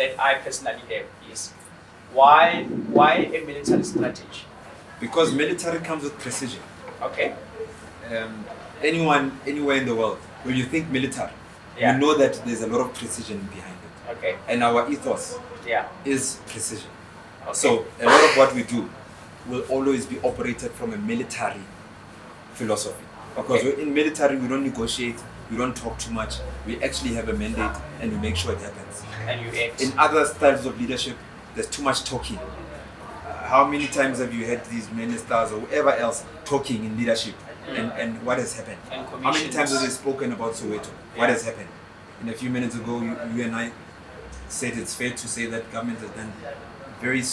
that I personally have is why a military strategy? Because military comes with precision. Okay. Anyone, anywhere in the world, when you think military, you know that there's a lot of precision behind it. Okay. And our ethos is precision. Okay. So a lot of what we do will always be operated from a military philosophy. Because in military, we don't negotiate, we don't talk too much. We actually have a mandate and we make sure it happens. And you act. In other styles of leadership, there's too much talking. How many times have you had these ministers or whoever else talking in leadership? And what has happened? How many times have they spoken about Soweto? What has happened? And a few minutes ago, you and I said it's fair to say that government has done very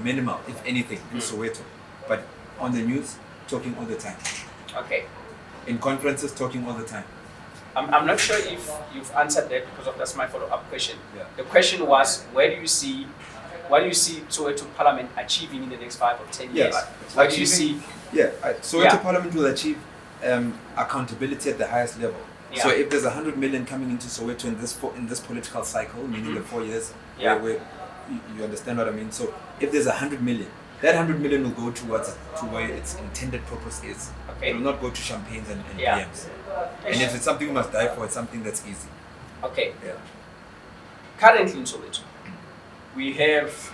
minimal, if anything, in Soweto. But on the news, talking all the time. Okay. In conferences, talking all the time. I'm not sure if you've answered that because that's my follow-up question. Yeah. The question was, what do you see Soweto Parliament achieving in the next 5 or 10 years? What do you see? Soweto Parliament will achieve accountability at the highest level. Yeah. So if there's 100 million coming into Soweto in this political cycle, meaning the 4 years, where you understand what I mean. So if there's 100 million, that 100 million will go to where its intended purpose is. Okay. It will not go to champagnes and PMs. And if it's something we must die for, it's something that's easy. Okay. Yeah. Currently in Soweto, we have,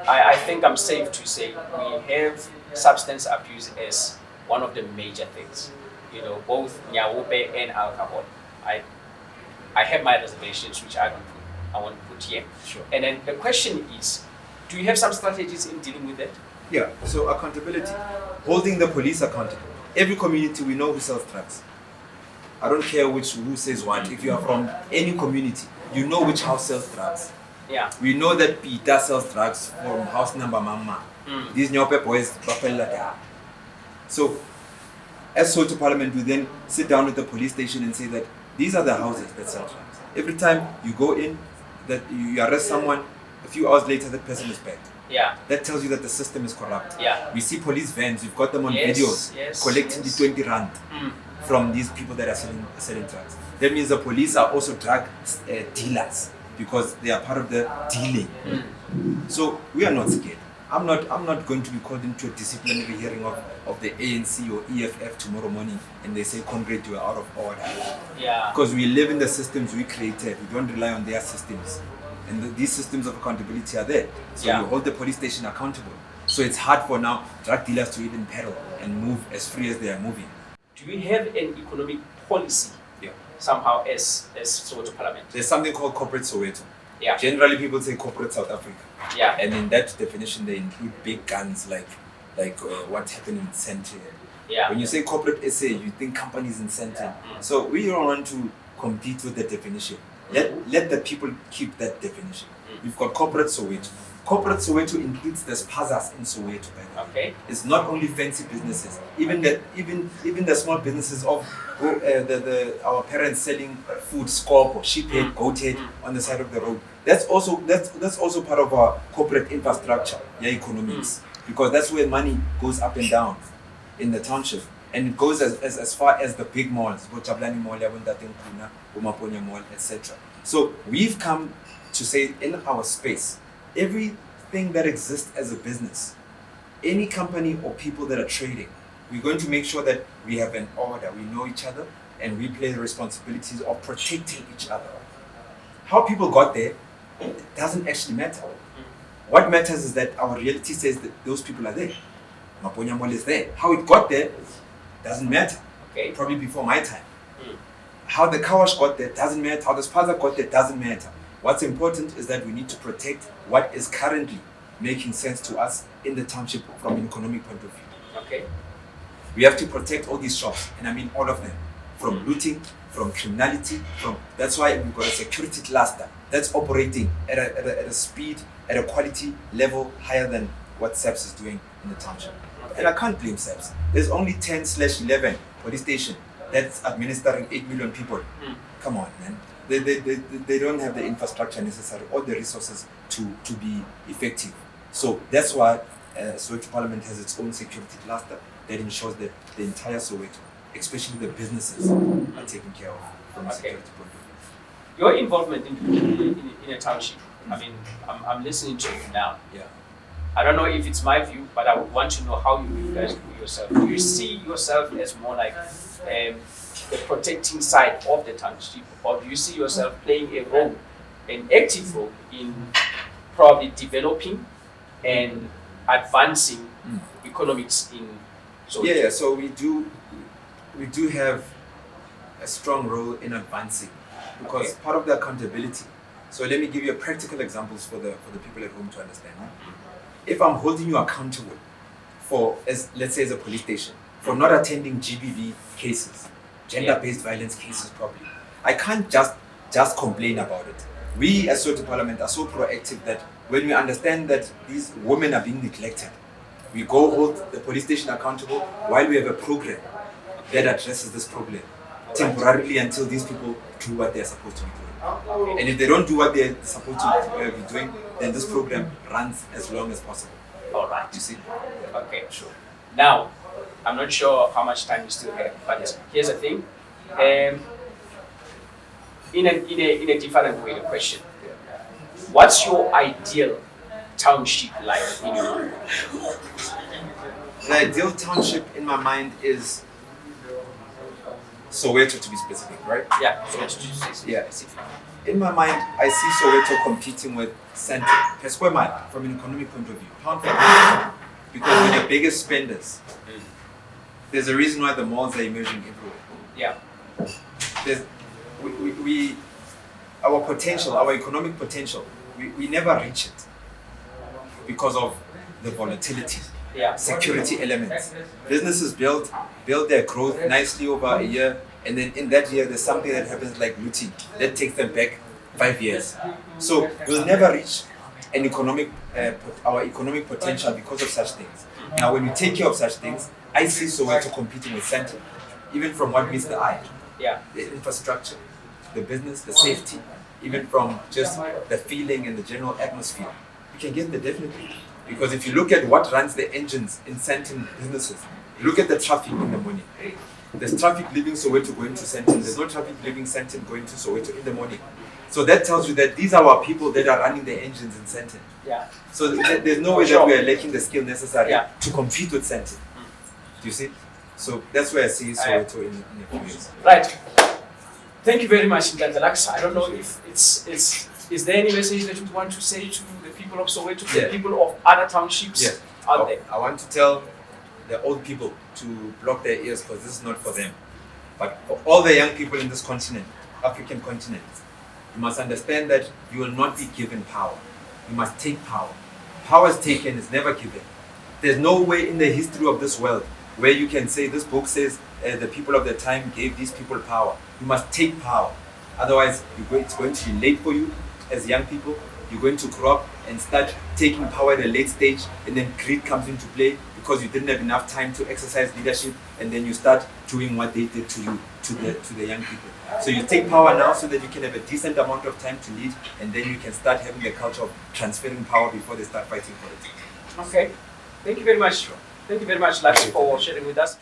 I think I'm safe to say, we have substance abuse as one of the major things. You know, both nyaope and alcohol. I have my reservations, which I want to put here. Sure. And then the question is, do you have some strategies in dealing with that? Yeah, so accountability. Holding the police accountable. Every community, we know who sells drugs. I don't care who says what. If you are from any community, you know which house sells drugs. Yeah. We know that Peter sells drugs from house number mama. These Nyope boys, so as Soweto Parliament, we then sit down with the police station and say that these are the houses that sell drugs. Every time you go in, that you arrest someone, a few hours later that person is back. Yeah. That tells you that the system is corrupt. Yeah. We see police vans, we've got them on videos, collecting the 20 rand from these people that are selling drugs. That means the police are also drug dealers because they are part of the dealing. So we are not scared. I'm not going to be called into a disciplinary hearing of the ANC or EFF tomorrow morning and they say, Congrade, you are out of order. Yeah. Because we live in the systems we created. We don't rely on their systems. And these systems of accountability are there. So you hold the police station accountable. So it's hard for now drug dealers to even pedal and move as free as they are moving. Do we have an economic policy somehow as Soweto Parliament? There's something called corporate Soweto. Yeah. Generally people say corporate South Africa. Yeah. And in that definition they include big guns like what happened in Sandton. Yeah. When you say corporate SA, you think companies in Sandton. So we don't want to compete with the definition. Let the people keep that definition. We've got corporate Soweto. Corporate Soweto includes the spazas in Soweto. Okay. It's not only fancy businesses. Even the small businesses of our parents selling food, scorp or sheep head, goat head on the side of the road. That's also part of our corporate infrastructure, economics, because that's where money goes up and down in the township. And it goes as far as the big malls, Bochablani Mall, Umaponya Mall, etc. So we've come to say in our space, everything that exists as a business, any company or people that are trading, we're going to make sure that we have an order, we know each other, and we play the responsibilities of protecting each other. How people got there, it doesn't actually matter. What matters is that our reality says that those people are there. Maponya Mall is there. How it got there doesn't matter. Okay. Probably before my time. How the car wash got there doesn't matter. How the spaza got there doesn't matter. What's important is that we need to protect what is currently making sense to us in the township from an economic point of view. Okay. We have to protect all these shops, and I mean all of them, from looting, from criminality, that's why we've got a security cluster that's operating at a speed, at a quality level higher than what SAPS is doing in the township. And I can't blame SAPS. There's only 10/11 police station that's administering 8 million people. Come on, man. They don't have the infrastructure necessary or the resources to be effective. So that's why Soweto Parliament has its own security cluster that ensures that the entire Soweto, especially the businesses, are taken care of from a security point of view. Your involvement in a township, I mean, I'm listening to you now. Yeah. I don't know if it's my view, but I would want to know how you guys view yourself. Do you see yourself as more like the protecting side of the township, or do you see yourself playing a role, an active role in probably developing and advancing economics in Soweto? Yeah, so we do have a strong role in advancing because part of the accountability. So let me give you a practical examples for the people at home to understand. If I'm holding you accountable for, as let's say as a police station, for not attending GBV cases, gender-based violence cases properly, I can't just complain about it. We as Soweto Parliament are so proactive that when we understand that these women are being neglected, we go hold the police station accountable while we have a program that addresses this problem temporarily until these people do what they're supposed to be doing. And if they don't do what they're supposed to be doing, then this program runs as long as possible. All right. You see? Okay, sure. Now, I'm not sure how much time you still have, but here's the thing. In a different way, the question. What's your ideal township like in your mind? The ideal township in my mind is Soweto, to be specific, right? Yeah, Soweto. Yeah. In my mind, I see Soweto competing with Sandton per square mile from an economic point of view, pound for pound. Because we're the biggest spenders. There's a reason why the malls are emerging everywhere. Yeah. Our potential, our economic potential, we never reach it because of the volatility, security elements. Businesses build their growth nicely over a year, and then in that year there's something that happens like looting that takes them back 5 years. So we'll never reach an our economic potential because of such things. Now, when we take care of such things, I see Soweto competing with Sandton, even from what meets the eye. Yeah. The infrastructure, the business, the safety, even from just the feeling and the general atmosphere. You can get there definitely. Because if you look at what runs the engines in Sandton businesses, look at the traffic in the morning. There's traffic leaving Soweto going to Sandton. There's no traffic leaving Sandton going to Soweto in the morning. So that tells you that these are our people that are running the engines in Sandton. Yeah. So there's no way that we are lacking the skill necessary to compete with Sandton. Do you see? So that's where I see Soweto in a few years. Right. Thank you very much, Nhlanhla Lux. I don't know if is there any message that you want to say to the people of Soweto, to the people of other townships out there? I want to tell the old people to block their ears because this is not for them. But for all the young people in this continent, African continent, you must understand that you will not be given power. You must take power. Power is taken, is never given. There's no way in the history of this world where you can say this book says the people of the time gave these people power. You must take power. Otherwise, it's going to be late for you as young people. You're going to grow up and start taking power at a late stage, and then greed comes into play because you didn't have enough time to exercise leadership, and then you start doing what they did to you, to the young people. So you take power now so that you can have a decent amount of time to lead, and then you can start having the culture of transferring power before they start fighting for it. Okay. Thank you very much. Thank you very much, Lux, for sharing with us.